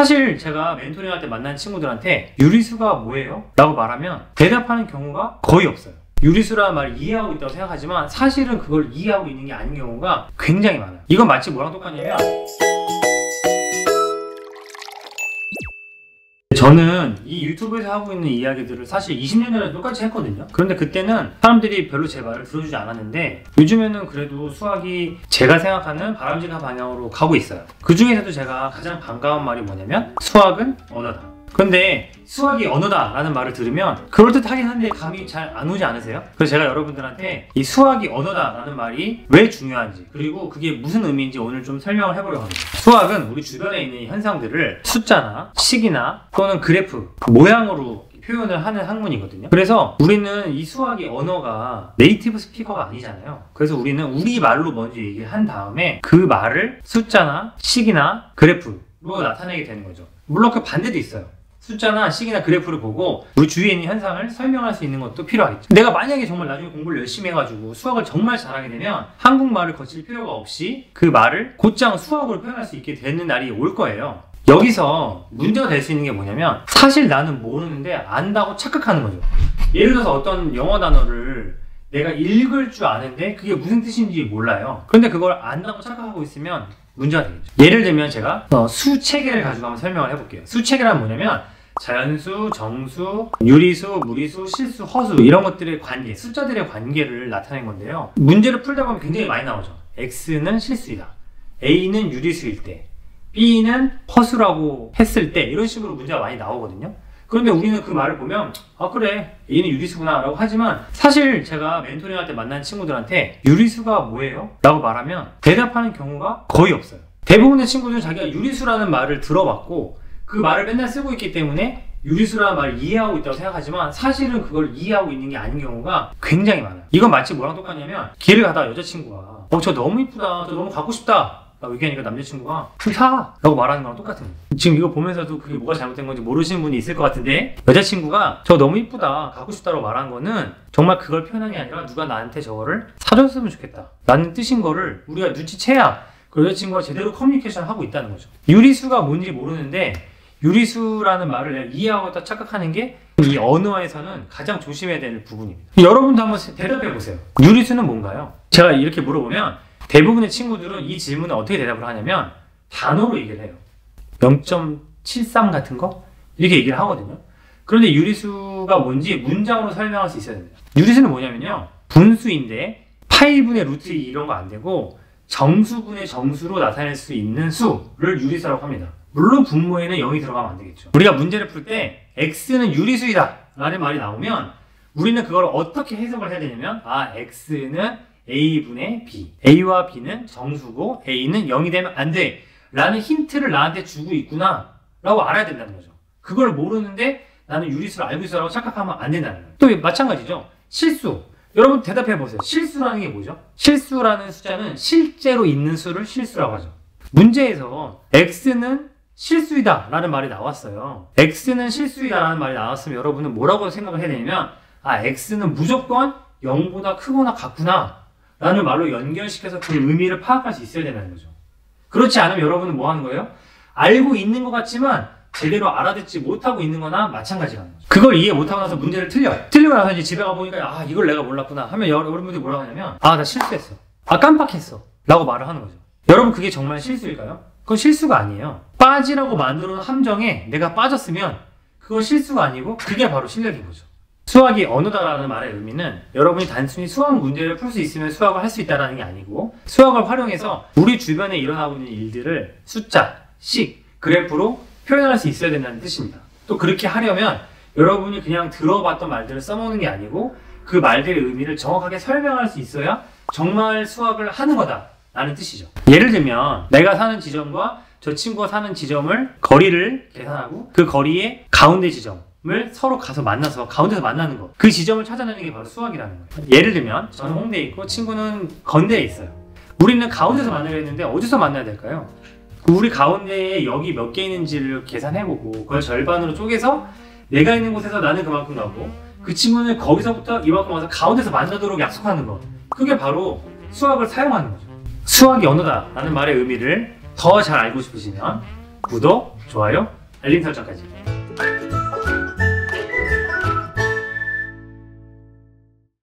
사실 제가 멘토링 할 때 만난 친구들한테 유리수가 뭐예요? 라고 말하면 대답하는 경우가 거의 없어요. 유리수라는 말을 이해하고 있다고 생각하지만 사실은 그걸 이해하고 있는 게 아닌 경우가 굉장히 많아요. 이건 마치 뭐랑 똑같냐면, 저는 이 유튜브에서 하고 있는 이야기들을 사실 20년 전에 똑같이 했거든요. 그런데 그때는 사람들이 별로 제 말을 들어주지 않았는데 요즘에는 그래도 수학이 제가 생각하는 바람직한 방향으로 가고 있어요. 그 중에서도 제가 가장 반가운 말이 뭐냐면 수학은 언어다. 그런데 수학이 언어다 라는 말을 들으면 그럴듯하긴 한데 감이 잘 안 오지 않으세요? 그래서 제가 여러분들한테 이 수학이 언어다 라는 말이 왜 중요한지, 그리고 그게 무슨 의미인지 오늘 좀 설명을 해보려고 합니다. 수학은 우리 주변에 있는 현상들을 숫자나 식이나 또는 그래프, 모양으로 표현을 하는 학문이거든요. 그래서 우리는 이 수학의 언어가 네이티브 스피커가 아니잖아요. 그래서 우리는 우리 말로 먼저 얘기를 한 다음에 그 말을 숫자나 식이나 그래프로 나타내게 되는 거죠. 물론 그 반대도 있어요. 숫자나 식이나 그래프를 보고 우리 주위에 있는 현상을 설명할 수 있는 것도 필요하겠죠. 내가 만약에 정말 나중에 공부를 열심히 해가지고 수학을 정말 잘하게 되면 한국말을 거칠 필요가 없이 그 말을 곧장 수학으로 표현할 수 있게 되는 날이 올 거예요. 여기서 문제가 될 수 있는 게 뭐냐면, 사실 나는 모르는데 안다고 착각하는 거죠. 예를 들어서 어떤 영어 단어를 내가 읽을 줄 아는데 그게 무슨 뜻인지 몰라요. 그런데 그걸 안다고 착각하고 있으면 문제가 되겠죠. 예를 들면 제가 수체계를 가지고 한번 설명을 해볼게요. 수체계란 뭐냐면 자연수, 정수, 유리수, 무리수, 실수, 허수, 이런 것들의 관계, 숫자들의 관계를 나타낸 건데요. 문제를 풀다 보면 굉장히 많이 나오죠. X는 실수이다, A는 유리수일 때, B는 허수라고 했을 때, 이런 식으로 문제가 많이 나오거든요. 그런데 우리는 그 말을 보면 아 그래, A는 유리수구나 라고 하지만, 사실 제가 멘토링 할 때 만난 친구들한테 유리수가 뭐예요? 라고 말하면 대답하는 경우가 거의 없어요. 대부분의 친구들은 자기가 유리수라는 말을 들어봤고 그 말을 맨날 쓰고 있기 때문에 유리수라는 말을 이해하고 있다고 생각하지만 사실은 그걸 이해하고 있는 게 아닌 경우가 굉장히 많아요. 이건 마치 뭐랑 똑같냐면, 길을 가다가 여자친구가 저 너무 이쁘다, 저 너무 갖고 싶다 라고 얘기하니까 남자친구가 그럼 사! 라고 말하는 거랑 똑같은 거예요. 지금 이거 보면서도 그게 뭐가 잘못된 건지 모르시는 분이 있을 것 같은데, 여자친구가 저 너무 이쁘다, 갖고 싶다라고 말한 거는 정말 그걸 표현한 게 아니라 누가 나한테 저거를 사줬으면 좋겠다 라는 뜻인 거를 우리가 눈치채야 그 여자친구가 제대로 커뮤니케이션을 하고 있다는 거죠. 유리수가 뭔지 모르는데 유리수라는 말을 내가 이해하고 있다 착각하는 게 이 언어에서는 가장 조심해야 될 부분입니다. 여러분도 한번 대답해 보세요. 유리수는 뭔가요? 제가 이렇게 물어보면 대부분의 친구들은 이 질문에 어떻게 대답을 하냐면 단어로 얘기를 해요. 0.73 같은 거? 이렇게 얘기를 하거든요. 그런데 유리수가 뭔지 문장으로 설명할 수 있어야 됩니다. 유리수는 뭐냐면요, 분수인데 파이분의 루트 2 이런 거 안 되고 정수분의 정수로 나타낼 수 있는 수를 유리수라고 합니다. 물론 분모에는 0이 들어가면 안 되겠죠. 우리가 문제를 풀 때 X는 유리수이다 라는 말이 나오면 우리는 그걸 어떻게 해석을 해야 되냐면, X는 A분의 B, A와 B는 정수고 A는 0이 되면 안 돼 라는 힌트를 나한테 주고 있구나 라고 알아야 된다는 거죠. 그걸 모르는데 나는 유리수를 알고 있어 라고 착각하면 안 된다는 거예요. 또 마찬가지죠. 실수. 여러분 대답해 보세요. 실수라는 게 뭐죠? 실수라는 숫자는 실제로 있는 수를 실수라고 하죠. 문제에서 X는 실수이다 라는 말이 나왔어요. X는 실수이다 라는 말이 나왔으면 여러분은 뭐라고 생각을 해야 되냐면, X는 무조건 0보다 크거나 같구나 라는 말로 연결시켜서 그 의미를 파악할 수 있어야 된다는 거죠. 그렇지 않으면 여러분은 뭐 하는 거예요? 알고 있는 것 같지만 제대로 알아듣지 못하고 있는 거나 마찬가지라는 거죠. 그걸 이해 못하고 나서 문제를 틀리고 나서 이제 집에 가보니까 이걸 내가 몰랐구나 하면 여러분들이 뭐라고 하냐면 나 실수했어, 깜빡했어 라고 말을 하는 거죠. 여러분 그게 정말 실수일까요? 그건 실수가 아니에요. 빠지라고 만들어 놓은 함정에 내가 빠졌으면 그건 실수가 아니고 그게 바로 실력인 거죠. 수학이 언어다라는 말의 의미는 여러분이 단순히 수학 문제를 풀 수 있으면 수학을 할 수 있다는 게 아니고, 수학을 활용해서 우리 주변에 일어나고 있는 일들을 숫자, 식, 그래프로 표현할 수 있어야 된다는 뜻입니다. 또 그렇게 하려면 여러분이 그냥 들어봤던 말들을 써먹는 게 아니고 그 말들의 의미를 정확하게 설명할 수 있어야 정말 수학을 하는 거다 라는 뜻이죠. 예를 들면 내가 사는 지점과 저 친구가 사는 지점을 거리를 계산하고 그 거리의 가운데 지점을 서로 가서 만나서 가운데서 만나는 거, 그 지점을 찾아내는 게 바로 수학이라는 거예요. 예를 들면 저는 홍대에 있고 친구는 건대에 있어요. 우리는 가운데서 만나려 했는데 어디서 만나야 될까요? 우리 가운데에 역이 몇 개 있는지를 계산해보고 그걸 절반으로 쪼개서 내가 있는 곳에서 나는 그만큼 가고 그 친구는 거기서부터 이만큼 와서 가운데서 만나도록 약속하는 거, 그게 바로 수학을 사용하는 거죠. 수학이 언어다 라는 말의 의미를 더 잘 알고 싶으시면 구독, 좋아요, 알림 설정까지.